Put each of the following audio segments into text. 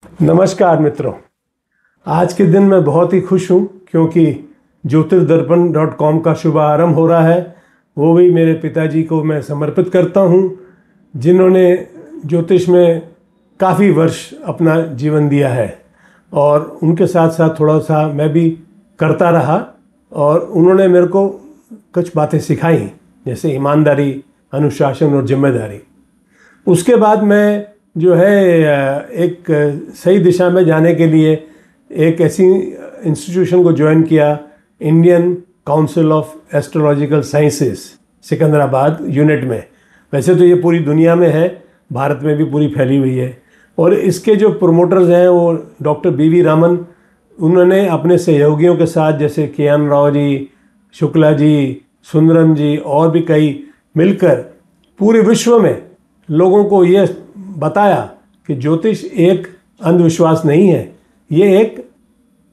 नमस्कार मित्रों। आज के दिन मैं बहुत ही खुश हूँ क्योंकि ज्योतिर्दर्पण.com का शुभारंभ हो रहा है। वो भी मेरे पिताजी को मैं समर्पित करता हूँ, जिन्होंने ज्योतिष में काफ़ी वर्ष अपना जीवन दिया है और उनके साथ साथ थोड़ा सा मैं भी करता रहा और उन्होंने मेरे को कुछ बातें सिखाई, जैसे ईमानदारी, अनुशासन और जिम्मेदारी। उसके बाद मैं जो है एक सही दिशा में जाने के लिए एक ऐसी इंस्टीट्यूशन को ज्वाइन किया, Indian council of astrological sciences, Secunderabad unit में। वैसे तो ये पूरी दुनिया में है, भारत में भी पूरी फैली हुई है। और इसके जो प्रोमोटर्स हैं वो डॉक्टर BV रामन, उन्होंने अपने सहयोगियों के साथ जैसे KN राव जी, शुक्ला जी, सुंदरम जी और भी कई मिलकर पूरे विश्व में लोगों को ये बताया कि ज्योतिष एक अंधविश्वास नहीं है, ये एक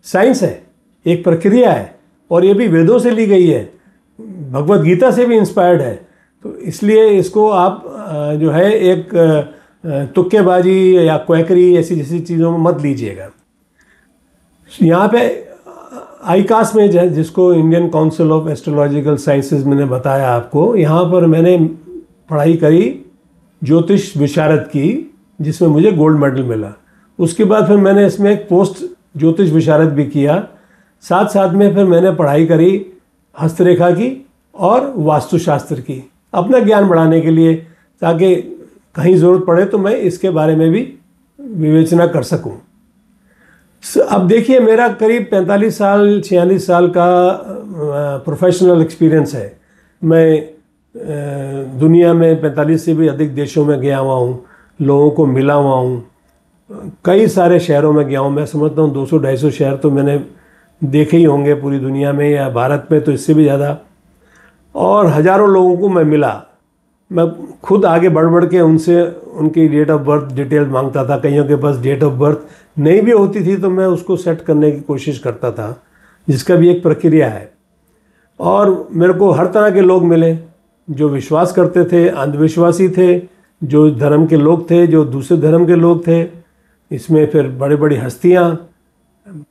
साइंस है, एक प्रक्रिया है और ये भी वेदों से ली गई है, भगवत गीता से भी इंस्पायर्ड है। तो इसलिए इसको आप जो है एक तुक्केबाजी या क्वैकरी ऐसी जैसी चीज़ों में मत लीजिएगा। यहाँ पे आईकास में जिसको Indian council of astrological sciences मैंने बताया आपको, यहाँ पर मैंने पढ़ाई करी ज्योतिष विशारद की, जिसमें मुझे गोल्ड मेडल मिला। उसके बाद फिर मैंने इसमें एक पोस्ट ज्योतिष विशारद भी किया। साथ साथ में फिर मैंने पढ़ाई करी हस्तरेखा की और वास्तुशास्त्र की, अपना ज्ञान बढ़ाने के लिए, ताकि कहीं ज़रूरत पड़े तो मैं इसके बारे में भी विवेचना कर सकूं। अब देखिए, मेरा करीब 45 साल 46 साल का प्रोफेशनल एक्सपीरियंस है। मैं दुनिया में 45 से भी अधिक देशों में गया हुआ हूँ, लोगों को मिला हुआ हूँ, कई सारे शहरों में गया हूँ। मैं समझता हूँ 200-250 शहर तो मैंने देखे ही होंगे पूरी दुनिया में, या भारत में तो इससे भी ज़्यादा। और हज़ारों लोगों को मैं मिला। मैं खुद आगे बढ़ बढ़ के उनसे उनकी डेट ऑफ बर्थ डिटेल मांगता था। कईयों के पास डेट ऑफ बर्थ नहीं भी होती थी तो मैं उसको सेट करने की कोशिश करता था, जिसका भी एक प्रक्रिया है। और मेरे को हर तरह के लोग मिले, जो विश्वास करते थे, अंधविश्वासी थे, जो धर्म के लोग थे, जो दूसरे धर्म के लोग थे। इसमें फिर बड़ी बड़ी हस्तियाँ,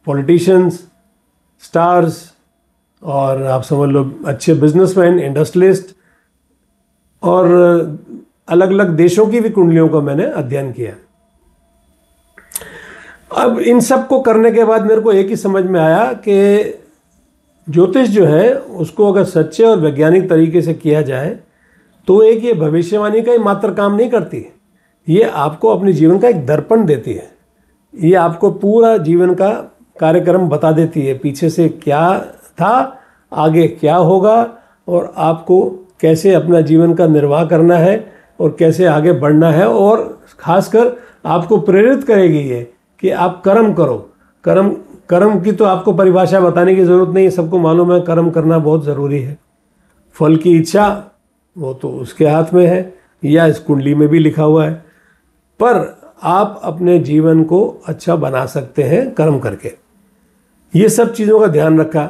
पॉलिटिशियंस, स्टार्स, और आप समझ लो अच्छे बिजनेसमैन, इंडस्ट्रियलिस्ट, और अलग अलग देशों की भी कुंडलियों का मैंने अध्ययन किया। अब इन सब को करने के बाद मेरे को एक ही समझ में आया कि ज्योतिष जो है उसको अगर सच्चे और वैज्ञानिक तरीके से किया जाए तो एक ये भविष्यवाणी का ही मात्र काम नहीं करती, ये आपको अपने जीवन का एक दर्पण देती है। ये आपको पूरा जीवन का कार्यक्रम बता देती है, पीछे से क्या था, आगे क्या होगा, और आपको कैसे अपना जीवन का निर्वाह करना है और कैसे आगे बढ़ना है। और खासकर आपको प्रेरित करेगी ये कि आप कर्म करो। कर्म की तो आपको परिभाषा बताने की ज़रूरत नहीं, सबको मालूम है कर्म करना बहुत ज़रूरी है। फल की इच्छा वो तो उसके हाथ में है, या इस कुंडली में भी लिखा हुआ है। पर आप अपने जीवन को अच्छा बना सकते हैं कर्म करके। ये सब चीज़ों का ध्यान रखा।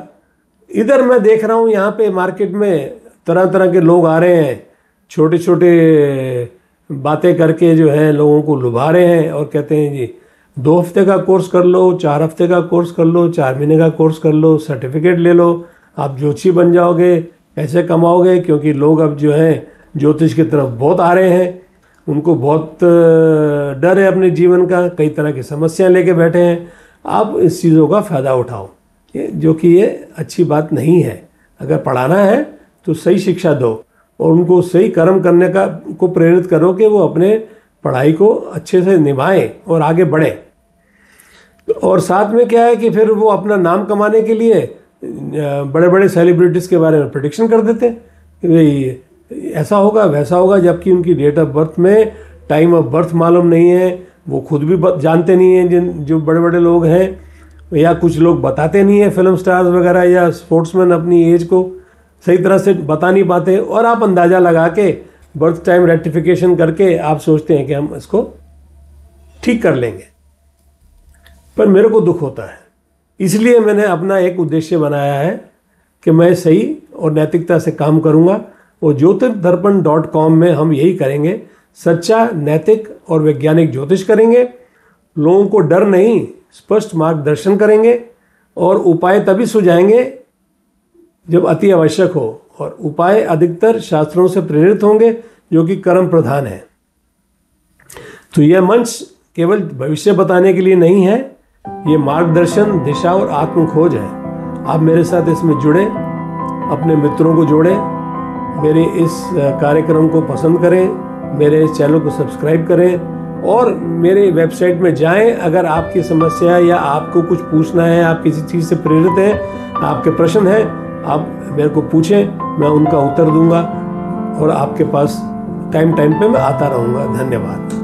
इधर मैं देख रहा हूँ यहाँ पे मार्केट में तरह तरह के लोग आ रहे हैं, छोटे छोटे बातें करके जो है लोगों को लुभा रहे हैं और कहते हैं जी 2 हफ्ते का कोर्स कर लो, 4 हफ्ते का कोर्स कर लो, 4 महीने का कोर्स कर लो, सर्टिफिकेट ले लो, आप ज्योतिषी बन जाओगे, पैसे कमाओगे। क्योंकि लोग अब जो है ज्योतिष की तरफ बहुत आ रहे हैं, उनको बहुत डर है अपने जीवन का, कई तरह की समस्याएं लेके बैठे हैं। आप इस चीज़ों का फ़ायदा उठाओ, जो कि ये अच्छी बात नहीं है। अगर पढ़ाना है तो सही शिक्षा दो और उनको सही कर्म करने का को प्रेरित करो कि वो अपने पढ़ाई को अच्छे से निभाएं और आगे बढ़े। और साथ में क्या है कि फिर वो अपना नाम कमाने के लिए बड़े बड़े सेलिब्रिटीज़ के बारे में प्रेडिक्शन कर देते हैं कि भाई ऐसा होगा वैसा होगा, जबकि उनकी डेट ऑफ बर्थ में टाइम ऑफ बर्थ मालूम नहीं है, वो खुद भी जानते नहीं हैं। जो बड़े बड़े लोग हैं, या कुछ लोग बताते नहीं हैं, फिल्म स्टार्स वगैरह या स्पोर्ट्समैन अपनी एज को सही तरह से बता नहीं पाते, और आप अंदाज़ा लगा के बर्थ टाइम रेक्टिफिकेशन करके आप सोचते हैं कि हम इसको ठीक कर लेंगे। पर मेरे को दुख होता है, इसलिए मैंने अपना एक उद्देश्य बनाया है कि मैं सही और नैतिकता से काम करूंगा। और ज्योतिर्दर्पण.com में हम यही करेंगे, सच्चा, नैतिक और वैज्ञानिक ज्योतिष करेंगे। लोगों को डर नहीं, स्पष्ट मार्गदर्शन करेंगे और उपाय तभी सुझाएंगे जब अति आवश्यक हो, और उपाय अधिकतर शास्त्रों से प्रेरित होंगे जो कि कर्म प्रधान है। तो यह मंच केवल भविष्य बताने के लिए नहीं है, ये मार्गदर्शन, दिशा और आत्मखोज है। आप मेरे साथ इसमें जुड़े, अपने मित्रों को जोड़ें, मेरे इस कार्यक्रम को पसंद करें, मेरे इस चैनल को सब्सक्राइब करें और मेरे वेबसाइट में जाएं। अगर आपकी समस्या या आपको कुछ पूछना है, आप किसी चीज़ से प्रेरित हैं, आपके प्रश्न हैं, आप मेरे को पूछें, मैं उनका उत्तर दूंगा और आपके पास टाइम पे मैं आता रहूँगा। धन्यवाद।